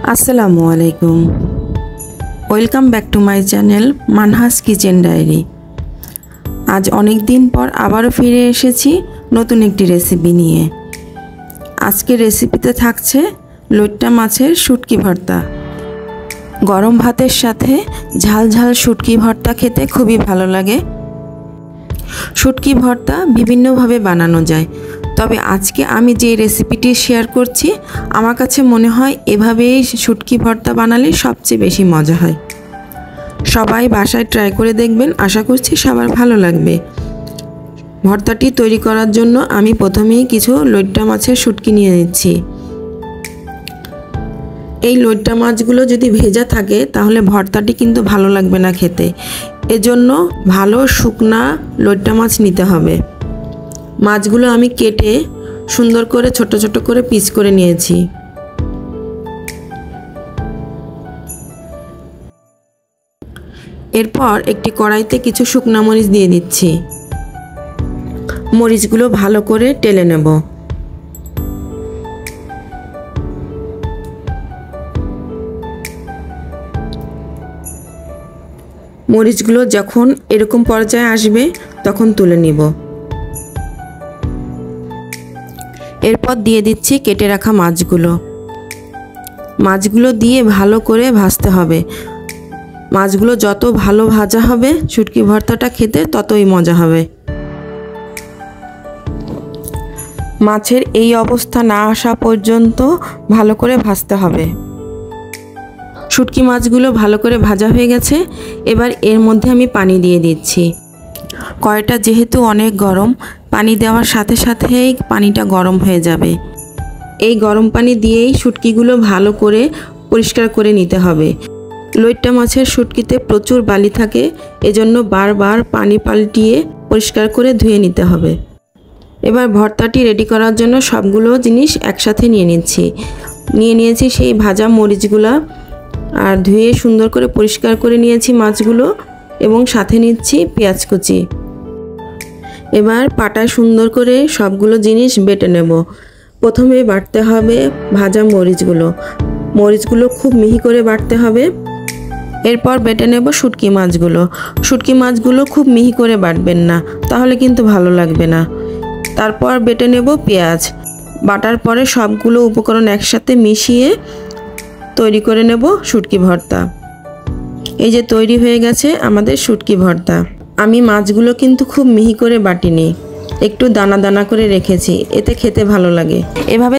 আসসালামু আলাইকুম। Welcome back to my channel Manha's kitchen diary. আজ অনেক দিন পর আবারও ফিরে এসেছি নতুন একটি রেসিপি নিয়ে। আজকের রেসিপিতে থাকছে লইট্টা মাছের শুটকি ভর্তা। গরম ভাতের সাথে ঝাল ঝাল শুটকি ভর্তা খেতে খুবই ভালো লাগে। শুটকি ভর্তা বিভিন্নভাবে বানানো যায়, তবে আজকে আমি যে রেসিপিটি শেয়ার করছি আমার কাছে মনে হয় এভাবেই শুটকি ভর্তা বানালে সবচেয়ে বেশি মজা হয়। সবাই বাসায় ট্রাই করে দেখবেন, আশা করছি সবার ভালো লাগবে। ভর্তাটি তৈরি করার জন্য আমি প্রথমেই কিছু লইট্টা মাছের শুটকি নিয়ে নিচ্ছি। এই লইট্টা মাছগুলো যদি ভেজা থাকে তাহলে ভর্তাটি কিন্তু ভালো লাগবে না খেতে, এজন্য ভালো শুকনা লইট্টা মাছ নিতে হবে। মাছগুলো আমি কেটে সুন্দর করে ছোট ছোট করে পিস করে নিয়েছি। এরপর একটি কড়াইতে কিছু শুকনা মরিচ দিয়ে দিচ্ছি। মরিচগুলো ভালো করে টেলে নেব। মরিচগুলো যখন এরকম পর্যায়ে আসবে তখন তুলে নিব। এরপর দিয়ে দিচ্ছি কেটে রাখা মাছগুলো। মাছগুলো দিয়ে ভালো করে ভাজতে হবে। মাছগুলো যত ভালো ভাজা হবে শুটকি ভর্তাটা খেতে ততই মজা হবে। মাছের এই অবস্থা না আসা পর্যন্ত ভালো করে ভাজতে হবে। শুটকি মাছগুলো ভালো করে ভাজা হয়ে গেছে। এবার এর মধ্যে আমি পানি দিয়ে দিচ্ছি। কড়াইটা যেহেতু অনেক গরম, পানি দেওয়ার সাথে সাথেই পানিটা গরম হয়ে যাবে। এই গরম পানি দিয়েই শুটকিগুলো ভালো করে পরিষ্কার করে নিতে হবে। লইট্টা মাছের শুটকিতে প্রচুর বালি থাকে, এজন্য বারবার পানি পাল্টিয়ে পরিষ্কার করে ধুয়ে নিতে হবে। এবার ভর্তাটি রেডি করার জন্য সবগুলো জিনিস একসাথে নিয়ে নিয়েছি সেই ভাজা মরিচগুলো, আর ধুয়ে সুন্দর করে পরিষ্কার করে নিয়েছি মাছগুলো, এবং সাথে নিচ্ছি পেঁয়াজ কুচি। এবার পাটায় সুন্দর করে সবগুলো জিনিস বেটে নেব। প্রথমে বাটতে হবে ভাজা মরিচগুলো খুব মিহি করে বাটতে হবে। এরপর বেটে নেব শুটকি মাছগুলো খুব মিহি করে বাটবেন না, তাহলে কিন্তু ভালো লাগবে না। তারপর বেটে নেব পেঁয়াজ। বাটার পরে সবগুলো উপকরণ একসাথে মিশিয়ে তৈরি করে নেব শুটকি ভর্তা। এই যে তৈরি হয়ে গেছে আমাদের শুটকি ভর্তা। আমি মাছগুলো কিন্তু খুব মিহি করে বাটিনি, একটু দানা দানা করে রেখেছি, এতে খেতে ভালো লাগে। এভাবে